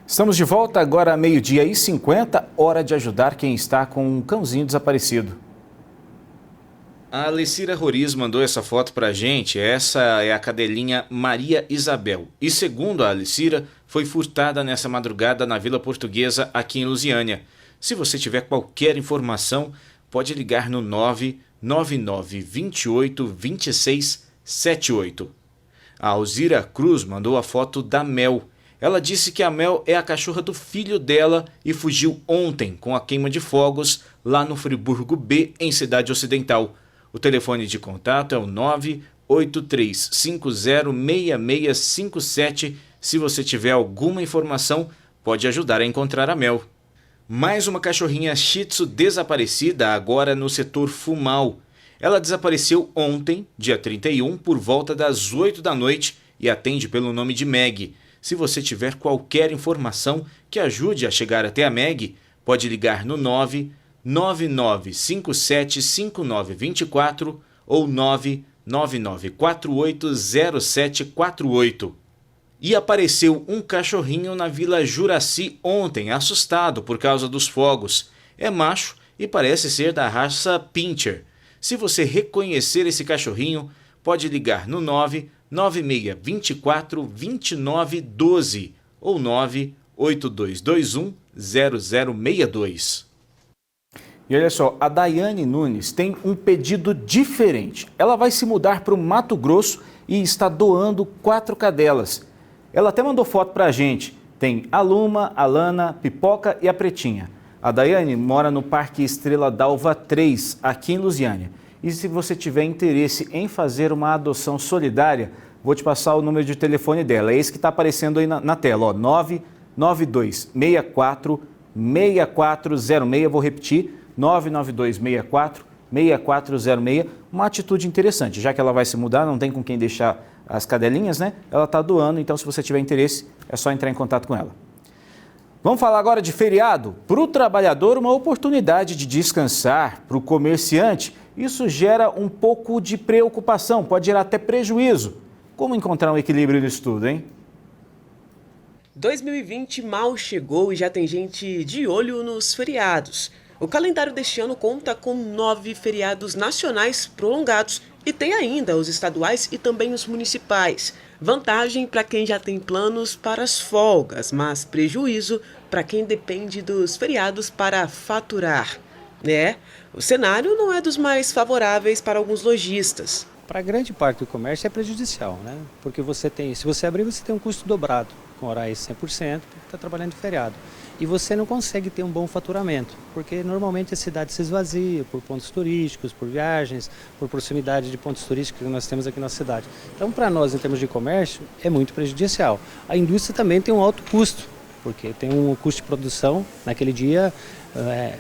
Estamos de volta agora, 12h50, hora de ajudar quem está com um cãozinho desaparecido. A Alecira Roriz mandou essa foto pra gente. Essa é a cadelinha Maria Isabel. E segundo a Alecira, foi furtada nessa madrugada na Vila Portuguesa, aqui em Lusiânia. Se você tiver qualquer informação, pode ligar no 999 28 26 78. A Alzira Cruz mandou a foto da Mel. Ela disse que a Mel é a cachorra do filho dela e fugiu ontem com a queima de fogos lá no Friburgo B, em Cidade Ocidental. O telefone de contato é o 983506657. Se você tiver alguma informação, pode ajudar a encontrar a Mel. Mais uma cachorrinha Shih Tzu desaparecida agora no setor Fumal. Ela desapareceu ontem, dia 31, por volta das 8 da noite e atende pelo nome de Meg. Se você tiver qualquer informação que ajude a chegar até a Meg, pode ligar no 999575924 ou 999480748. E apareceu um cachorrinho na Vila Juraci ontem, assustado por causa dos fogos. É macho e parece ser da raça Pinscher. Se você reconhecer esse cachorrinho, pode ligar no 996242912 ou 982210062. E olha só, a Daiane Nunes tem um pedido diferente. Ela vai se mudar para o Mato Grosso e está doando 4 cadelas. Ela até mandou foto para a gente. Tem a Luma, a Lana, Pipoca e a Pretinha. A Daiane mora no Parque Estrela d'Alva 3, aqui em Lusiânia. E se você tiver interesse em fazer uma adoção solidária, vou te passar o número de telefone dela. É esse que está aparecendo aí na tela, ó, 99264-6406. Vou repetir, 99264-6406. Uma atitude interessante, já que ela vai se mudar, não tem com quem deixar as cadelinhas, né? Ela está doando, então se você tiver interesse, é só entrar em contato com ela. Vamos falar agora de feriado. Para o trabalhador, uma oportunidade de descansar. Para o comerciante, isso gera um pouco de preocupação, pode gerar até prejuízo. Como encontrar um equilíbrio nisso tudo, hein? 2020 mal chegou e já tem gente de olho nos feriados. O calendário deste ano conta com 9 feriados nacionais prolongados e tem ainda os estaduais e também os municipais. Vantagem para quem já tem planos para as folgas, mas prejuízo para quem depende dos feriados para faturar. O cenário não é dos mais favoráveis para alguns lojistas. Para grande parte do comércio é prejudicial, né? Porque se você abrir, você tem um custo dobrado, com horário 100%, porque está trabalhando de feriado. E você não consegue ter um bom faturamento, porque normalmente a cidade se esvazia por pontos turísticos, por viagens, por proximidade de pontos turísticos que nós temos aqui na cidade. Então, para nós, em termos de comércio, é muito prejudicial. A indústria também tem um alto custo, porque tem um custo de produção naquele dia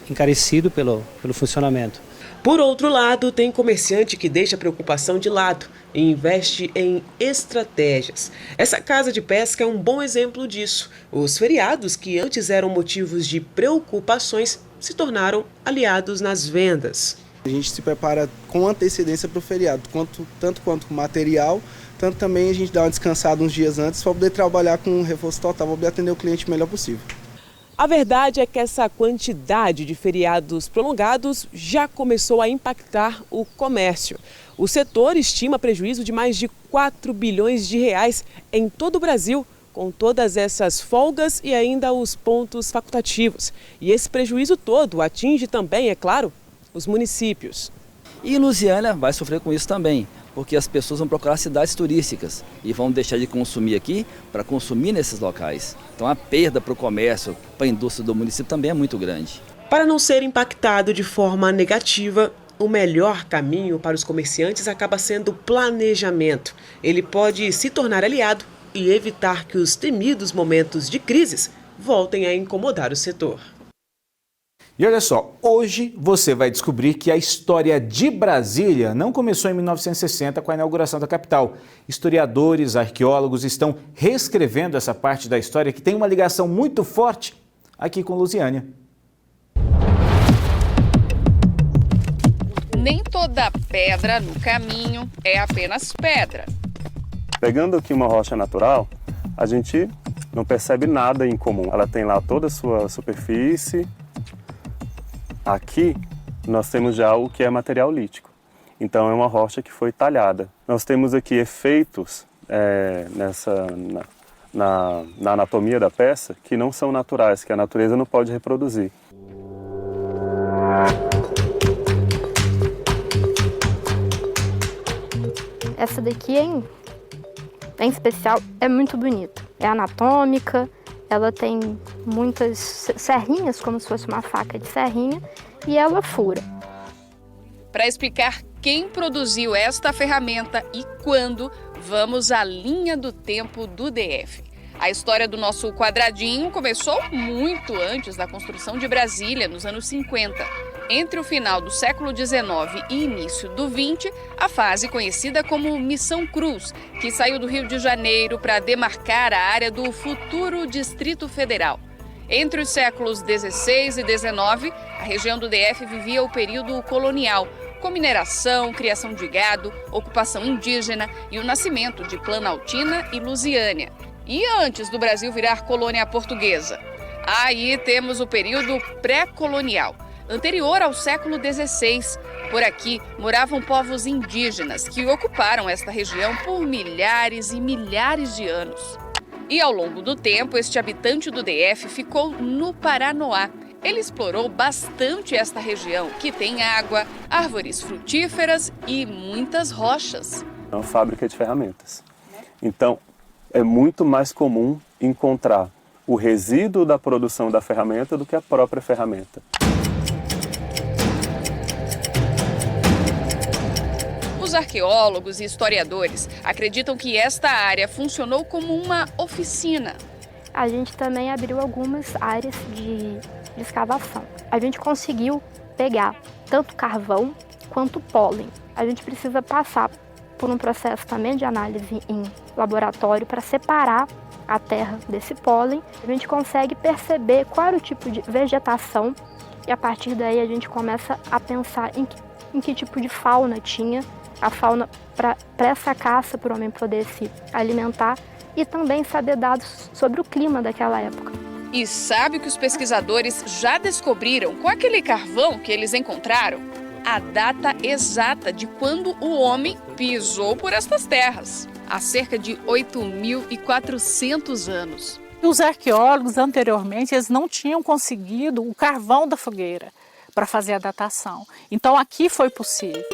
encarecido pelo funcionamento. Por outro lado, tem comerciante que deixa a preocupação de lado e investe em estratégias. Essa casa de pesca é um bom exemplo disso. Os feriados, que antes eram motivos de preocupações, se tornaram aliados nas vendas. A gente se prepara com antecedência para o feriado, tanto quanto com material, tanto também a gente dá uma descansada uns dias antes para poder trabalhar com um reforço total, para poder atender o cliente o melhor possível. A verdade é que essa quantidade de feriados prolongados já começou a impactar o comércio. O setor estima prejuízo de mais de 4 bilhões de reais em todo o Brasil, com todas essas folgas e ainda os pontos facultativos. E esse prejuízo todo atinge também, é claro, os municípios. E Lusiânia vai sofrer com isso também, porque as pessoas vão procurar cidades turísticas e vão deixar de consumir aqui para consumir nesses locais. Então a perda para o comércio, para a indústria do município também é muito grande. Para não ser impactado de forma negativa, o melhor caminho para os comerciantes acaba sendo o planejamento. Ele pode se tornar aliado e evitar que os temidos momentos de crises voltem a incomodar o setor. E olha só, hoje você vai descobrir que a história de Brasília não começou em 1960 com a inauguração da capital. Historiadores, arqueólogos estão reescrevendo essa parte da história que tem uma ligação muito forte aqui com Lusiânia. Nem toda pedra no caminho é apenas pedra. Pegando aqui uma rocha natural, a gente não percebe nada em comum. Ela tem lá toda a sua superfície. Aqui nós temos já o que é material lítico. Então é uma rocha que foi talhada. Nós temos aqui efeitos na anatomia da peça que não são naturais, que a natureza não pode reproduzir. Essa daqui, em especial, é muito bonita. É anatômica, ela tem muitas serrinhas, como se fosse uma faca de serrinha, e ela fura. Para explicar quem produziu esta ferramenta e quando, vamos à linha do tempo do DF. A história do nosso quadradinho começou muito antes da construção de Brasília, nos anos 50. Entre o final do século XIX e início do XX, a fase conhecida como Missão Cruz, que saiu do Rio de Janeiro para demarcar a área do futuro Distrito Federal. Entre os séculos XVI e XIX, a região do DF vivia o período colonial, com mineração, criação de gado, ocupação indígena e o nascimento de Planaltina e Lusiânia. E antes do Brasil virar colônia portuguesa? Aí temos o período pré-colonial, anterior ao século XVI. Por aqui moravam povos indígenas que ocuparam esta região por milhares e milhares de anos. E ao longo do tempo, este habitante do DF ficou no Paranoá. Ele explorou bastante esta região, que tem água, árvores frutíferas e muitas rochas. É uma fábrica de ferramentas. Então, é muito mais comum encontrar o resíduo da produção da ferramenta do que a própria ferramenta. Os arqueólogos e historiadores acreditam que esta área funcionou como uma oficina. A gente também abriu algumas áreas de escavação. A gente conseguiu pegar tanto carvão quanto pólen. A gente precisa passar por um processo também de análise em laboratório para separar a terra desse pólen. A gente consegue perceber qual era o tipo de vegetação e a partir daí a gente começa a pensar em que tipo de fauna tinha, a fauna para essa caça, para o homem poder se alimentar e também saber dados sobre o clima daquela época. E sabe o que os pesquisadores já descobriram com aquele carvão que eles encontraram? A data exata de quando o homem pisou por estas terras, há cerca de 8.400 anos. Os arqueólogos, anteriormente, eles não tinham conseguido o carvão da fogueira para fazer a datação. Então, aqui foi possível.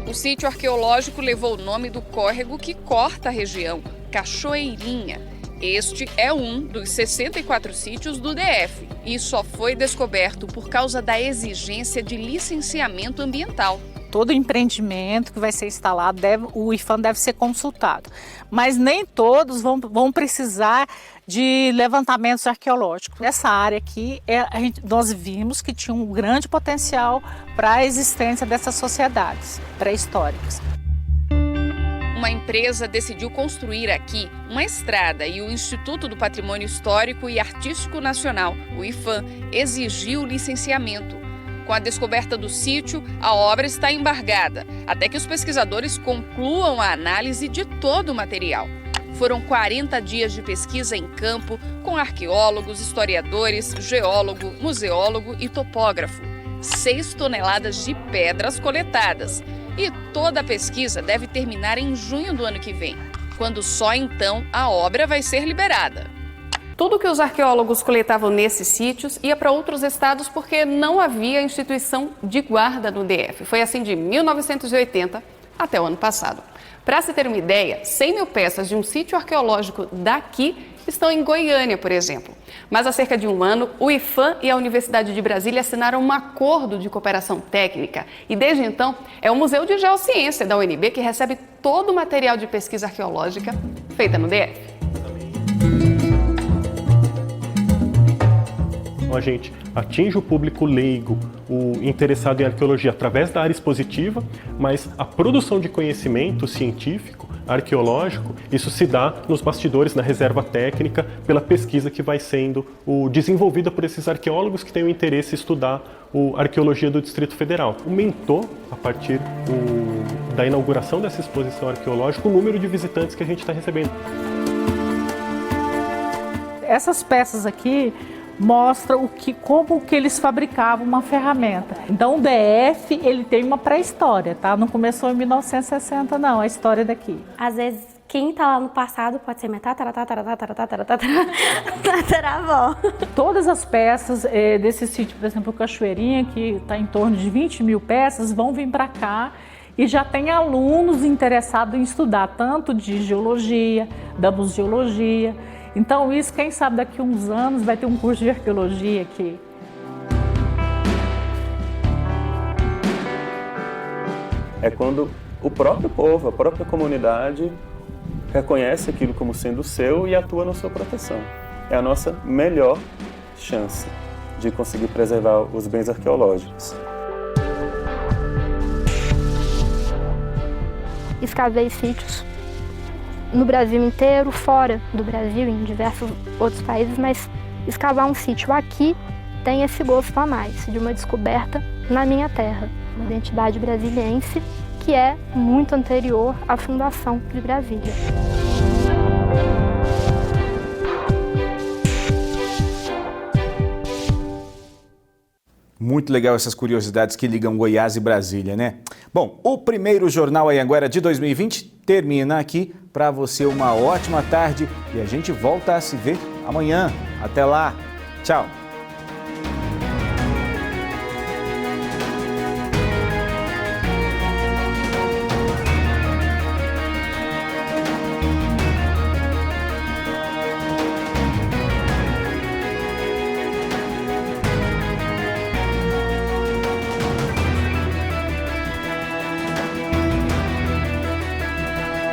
O sítio arqueológico levou o nome do córrego que corta a região, Cachoeirinha. Este é um dos 64 sítios do DF e só foi descoberto por causa da exigência de licenciamento ambiental. Todo empreendimento que vai ser instalado, o IPHAN deve ser consultado. Mas nem todos vão precisar de levantamentos arqueológicos. Nessa área aqui, nós vimos que tinha um grande potencial para a existência dessas sociedades pré-históricas. Uma empresa decidiu construir aqui uma estrada e o Instituto do Patrimônio Histórico e Artístico Nacional, o IPHAN, exigiu licenciamento. Com a descoberta do sítio, a obra está embargada, até que os pesquisadores concluam a análise de todo o material. Foram 40 dias de pesquisa em campo, com arqueólogos, historiadores, geólogo, museólogo e topógrafo. 6 toneladas de pedras coletadas. E toda a pesquisa deve terminar em junho do ano que vem, quando só então a obra vai ser liberada. Tudo que os arqueólogos coletavam nesses sítios ia para outros estados porque não havia instituição de guarda no DF. Foi assim de 1980 até o ano passado. Para se ter uma ideia, 100 mil peças de um sítio arqueológico daqui estão em Goiânia, por exemplo. Mas há cerca de um ano, o IPHAN e a Universidade de Brasília assinaram um acordo de cooperação técnica. E desde então, é o Museu de Geociência da UNB que recebe todo o material de pesquisa arqueológica feita no DF. Então a gente atinge o público leigo, o interessado em arqueologia através da área expositiva, mas a produção de conhecimento científico, arqueológico, isso se dá nos bastidores, na reserva técnica, pela pesquisa que vai sendo desenvolvida por esses arqueólogos que têm o interesse em estudar a arqueologia do Distrito Federal. Aumentou, a partir da inauguração dessa exposição arqueológica, o número de visitantes que a gente está recebendo. Essas peças aqui mostram como que eles fabricavam uma ferramenta. Então o DF, ele tem uma pré-história, tá? Não começou em 1960 não, a história daqui. Às vezes quem tá lá no passado pode ser minha tataravó. Todas as peças desse sítio, por exemplo, Cachoeirinha, que está em torno de 20 mil peças, vão vir para cá e já tem alunos interessados em estudar tanto de geologia, da museologia. Então isso, quem sabe daqui a uns anos vai ter um curso de arqueologia aqui. É quando o próprio povo, a própria comunidade reconhece aquilo como sendo seu e atua na sua proteção. É a nossa melhor chance de conseguir preservar os bens arqueológicos. Escavei sítios no Brasil inteiro, fora do Brasil, em diversos outros países, mas escavar um sítio aqui tem esse gosto a mais, de uma descoberta na minha terra, uma identidade brasiliense que é muito anterior à fundação de Brasília. Muito legal essas curiosidades que ligam Goiás e Brasília, né? Bom, o primeiro Jornal Anhanguera de 2020 termina aqui. Para você, uma ótima tarde e a gente volta a se ver amanhã. Até lá. Tchau.